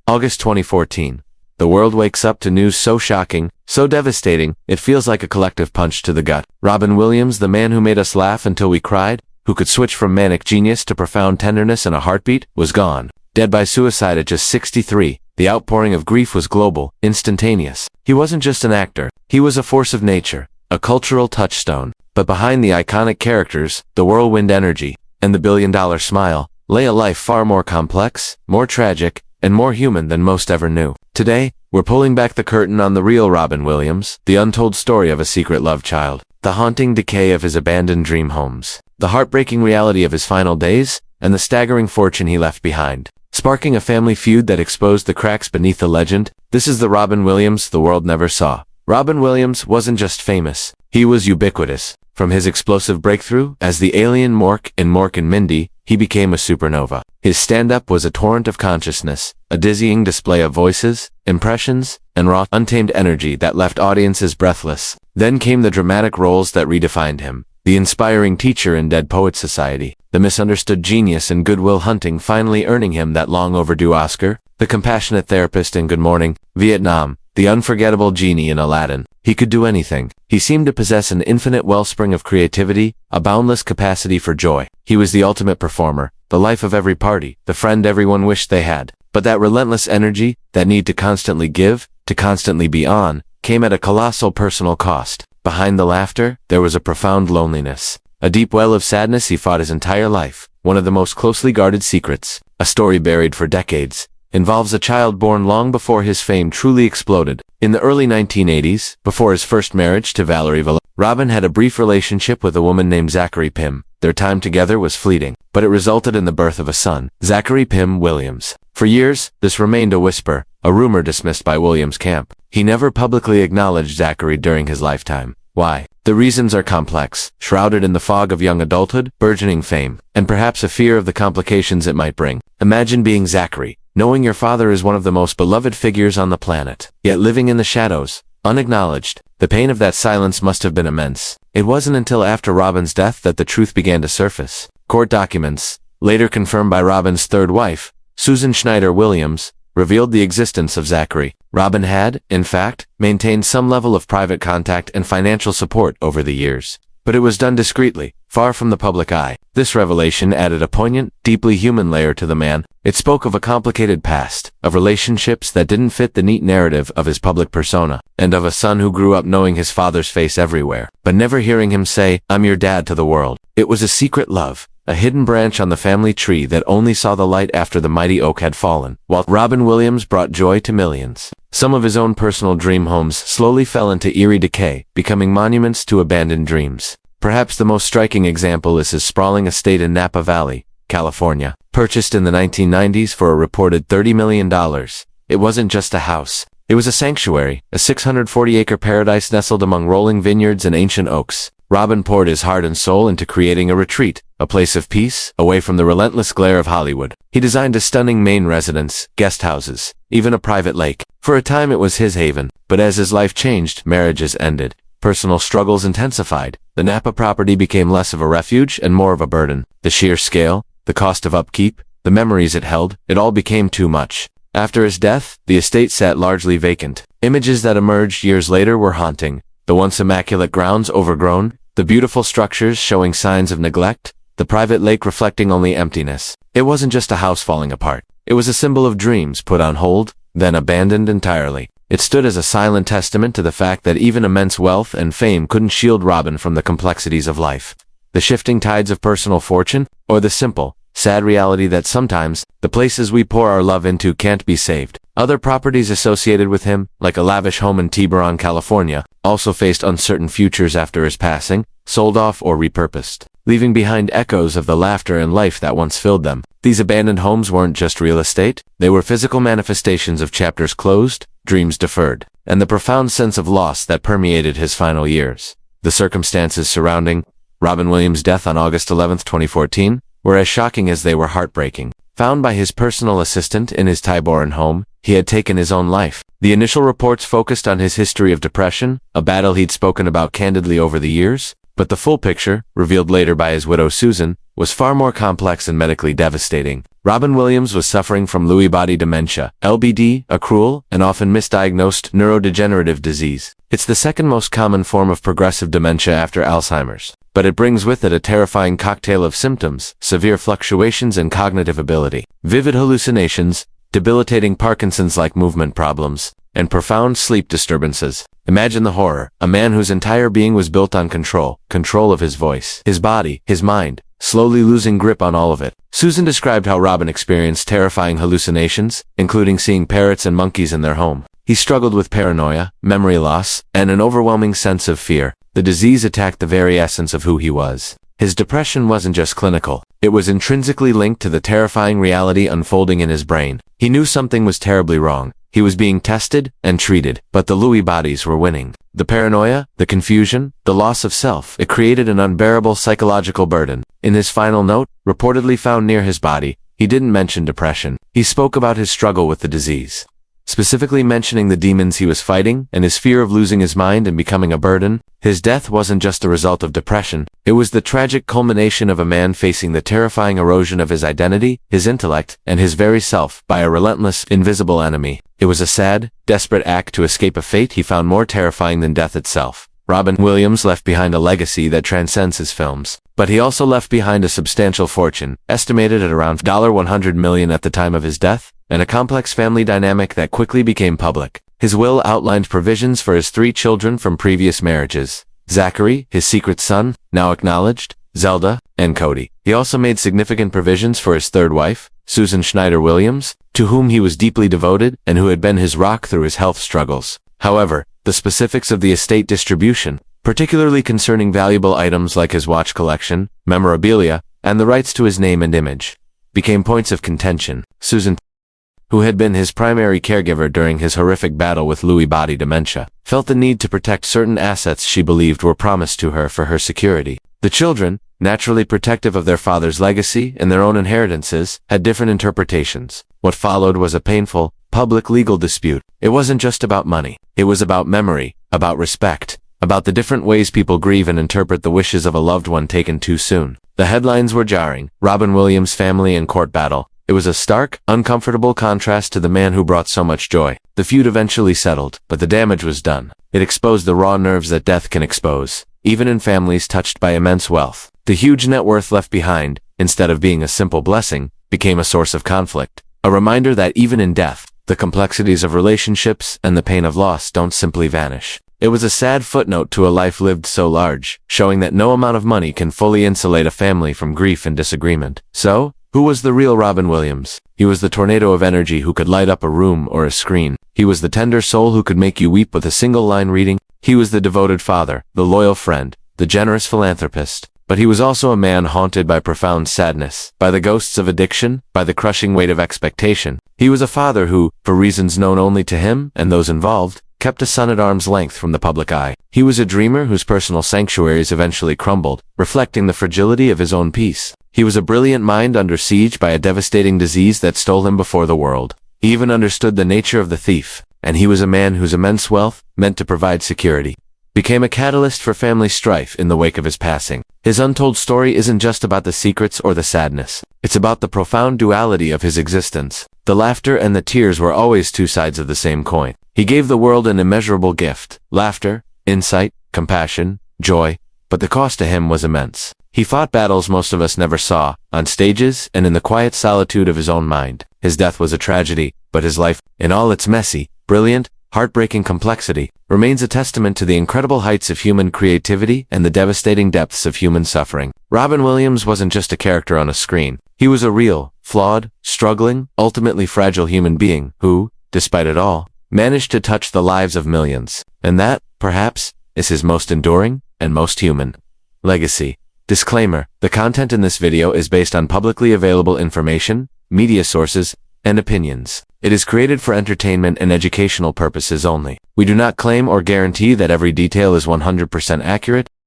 August 2014. The world wakes up to news so shocking, so devastating, it feels like a collective punch to the gut. Robin Williams, the man who made us laugh until we cried, who could switch from manic genius to profound tenderness in a heartbeat, was gone. Dead by suicide at just 63, the outpouring of grief was global, instantaneous. He wasn't just an actor, he was a force of nature, a cultural touchstone. But behind the iconic characters, the whirlwind energy, and the billion-dollar smile, lay a life far more complex, more tragic, and more human than most ever knew. Today, we're pulling back the curtain on the real Robin Williams, the untold story of a secret love child, the haunting decay of his abandoned dream homes, the heartbreaking reality of his final days, and the staggering fortune he left behind. Sparking a family feud that exposed the cracks beneath the legend, this is the Robin Williams the world never saw. Robin Williams wasn't just famous, he was ubiquitous. From his explosive breakthrough as the alien Mork in Mork and Mindy, he became a supernova. His stand-up was a torrent of consciousness, a dizzying display of voices, impressions, and raw, untamed energy that left audiences breathless. Then came the dramatic roles that redefined him. The inspiring teacher in Dead Poets Society, the misunderstood genius in Good Will Hunting finally earning him that long-overdue Oscar, the compassionate therapist in Good Morning, Vietnam, the unforgettable genie in Aladdin. He could do anything. He seemed to possess an infinite wellspring of creativity, a boundless capacity for joy. He was the ultimate performer, the life of every party, the friend everyone wished they had. But that relentless energy, that need to constantly give, to constantly be on, came at a colossal personal cost. Behind the laughter, there was a profound loneliness. A deep well of sadness he fought his entire life. One of the most closely guarded secrets, a story buried for decades, involves a child born long before his fame truly exploded. In the early 1980s, before his first marriage to Valerie Villa, Robin had a brief relationship with a woman named Zachary Pym. Their time together was fleeting, but it resulted in the birth of a son, Zachary Pym Williams. For years, this remained a whisper, a rumor dismissed by Williams' camp. He never publicly acknowledged Zachary during his lifetime. Why? The reasons are complex, shrouded in the fog of young adulthood, burgeoning fame, and perhaps a fear of the complications it might bring. Imagine being Zachary, knowing your father is one of the most beloved figures on the planet, yet living in the shadows, unacknowledged. The pain of that silence must have been immense. It wasn't until after Robin's death that the truth began to surface. Court documents, later confirmed by Robin's third wife, Susan Schneider Williams, revealed the existence of Zachary. Robin had, in fact, maintained some level of private contact and financial support over the years. But it was done discreetly, far from the public eye. This revelation added a poignant, deeply human layer to the man. It spoke of a complicated past, of relationships that didn't fit the neat narrative of his public persona, and of a son who grew up knowing his father's face everywhere, but never hearing him say, "I'm your dad" to the world. It was a secret love, a hidden branch on the family tree that only saw the light after the mighty oak had fallen. While Robin Williams brought joy to millions, some of his own personal dream homes slowly fell into eerie decay, becoming monuments to abandoned dreams. Perhaps the most striking example is his sprawling estate in Napa Valley, California. Purchased in the 1990s for a reported $30 million, it wasn't just a house. It was a sanctuary, a 640-acre paradise nestled among rolling vineyards and ancient oaks. Robin poured his heart and soul into creating a retreat, a place of peace, away from the relentless glare of Hollywood. He designed a stunning main residence, guest houses, even a private lake. For a time it was his haven, but as his life changed, marriages ended, personal struggles intensified. The Napa property became less of a refuge and more of a burden. The sheer scale, the cost of upkeep, the memories it held, it all became too much. After his death, the estate sat largely vacant. Images that emerged years later were haunting. The once immaculate grounds overgrown, the beautiful structures showing signs of neglect, the private lake reflecting only emptiness. It wasn't just a house falling apart. It was a symbol of dreams put on hold, then abandoned entirely. It stood as a silent testament to the fact that even immense wealth and fame couldn't shield Robin from the complexities of life, the shifting tides of personal fortune, or the simple, sad reality that sometimes, the places we pour our love into can't be saved. Other properties associated with him, like a lavish home in Tiburon, California, also faced uncertain futures after his passing, sold off or repurposed, leaving behind echoes of the laughter and life that once filled them. These abandoned homes weren't just real estate, they were physical manifestations of chapters closed, dreams deferred, and the profound sense of loss that permeated his final years. The circumstances surrounding Robin Williams' death on August 11, 2014, were as shocking as they were heartbreaking. Found by his personal assistant in his Tiburon home, he had taken his own life. The initial reports focused on his history of depression, a battle he'd spoken about candidly over the years, But the full picture, revealed later by his widow Susan, was far more complex and medically devastating. Robin Williams was suffering from Lewy body dementia, LBD, a cruel and often misdiagnosed neurodegenerative disease. It's the second most common form of progressive dementia after Alzheimer's, but it brings with it a terrifying cocktail of symptoms, severe fluctuations in cognitive ability, vivid hallucinations, debilitating Parkinson's-like movement problems, and profound sleep disturbances. Imagine the horror. A man whose entire being was built on control of his voice, his body, his mind, slowly losing grip on all of it. Susan described how Robin experienced terrifying hallucinations, including seeing parrots and monkeys in their home. He struggled with paranoia, memory loss, and an overwhelming sense of fear. The disease attacked the very essence of who he was. His depression wasn't just clinical. It was intrinsically linked to the terrifying reality unfolding in his brain. He knew something was terribly wrong. He was being tested and treated, but the Lewy bodies were winning. The paranoia, the confusion, the loss of self, it created an unbearable psychological burden. In his final note, reportedly found near his body, he didn't mention depression. He spoke about his struggle with the disease, specifically mentioning the demons he was fighting and his fear of losing his mind and becoming a burden. His death wasn't just the result of depression. It was the tragic culmination of a man facing the terrifying erosion of his identity, his intellect, and his very self by a relentless, invisible enemy. It was a sad, desperate act to escape a fate he found more terrifying than death itself. Robin Williams left behind a legacy that transcends his films, but he also left behind a substantial fortune, estimated at around $100 million at the time of his death, and a complex family dynamic that quickly became public. His will outlined provisions for his 3 children from previous marriages: Zachary, his secret son, now acknowledged, Zelda, and Cody. He also made significant provisions for his 3rd wife, Susan Schneider Williams, to whom he was deeply devoted and who had been his rock through his health struggles. However, the specifics of the estate distribution, particularly concerning valuable items like his watch collection, memorabilia, and the rights to his name and image, became points of contention. Susan, who had been his primary caregiver during his horrific battle with Lewy body dementia, felt the need to protect certain assets she believed were promised to her for her security. The children, naturally protective of their father's legacy and their own inheritances, had different interpretations. What followed was a painful, public legal dispute. It wasn't just about money. It was about memory, about respect, about the different ways people grieve and interpret the wishes of a loved one taken too soon. The headlines were jarring. Robin Williams' family and court battle. It was a stark, uncomfortable contrast to the man who brought so much joy. The feud eventually settled, but the damage was done. It exposed the raw nerves that death can expose, even in families touched by immense wealth. The huge net worth left behind, instead of being a simple blessing, became a source of conflict. A reminder that even in death, the complexities of relationships and the pain of loss don't simply vanish. It was a sad footnote to a life lived so large, showing that no amount of money can fully insulate a family from grief and disagreement. So, who was the real Robin Williams? He was the tornado of energy who could light up a room or a screen. He was the tender soul who could make you weep with a single line reading. He was the devoted father, the loyal friend, the generous philanthropist. But he was also a man haunted by profound sadness, by the ghosts of addiction, by the crushing weight of expectation. He was a father who, for reasons known only to him and those involved, kept a son at arm's length from the public eye. He was a dreamer whose personal sanctuaries eventually crumbled, reflecting the fragility of his own peace. He was a brilliant mind under siege by a devastating disease that stole him before the world. He even understood the nature of the thief, and he was a man whose immense wealth, meant to provide security, became a catalyst for family strife in the wake of his passing. His untold story isn't just about the secrets or the sadness. It's about the profound duality of his existence. The laughter and the tears were always 2 sides of the same coin. He gave the world an immeasurable gift: laughter, insight, compassion, joy, but the cost to him was immense. He fought battles most of us never saw, on stages and in the quiet solitude of his own mind. His death was a tragedy, but his life, in all its messy, brilliant, heartbreaking complexity, remains a testament to the incredible heights of human creativity and the devastating depths of human suffering. Robin Williams wasn't just a character on a screen. He was a real, flawed, struggling, ultimately fragile human being who, despite it all, managed to touch the lives of millions. And that, perhaps, is his most enduring and most human legacy. Disclaimer: the content in this video is based on publicly available information, media sources, and opinions. It is created for entertainment and educational purposes only. We do not claim or guarantee that every detail is 100% accurate,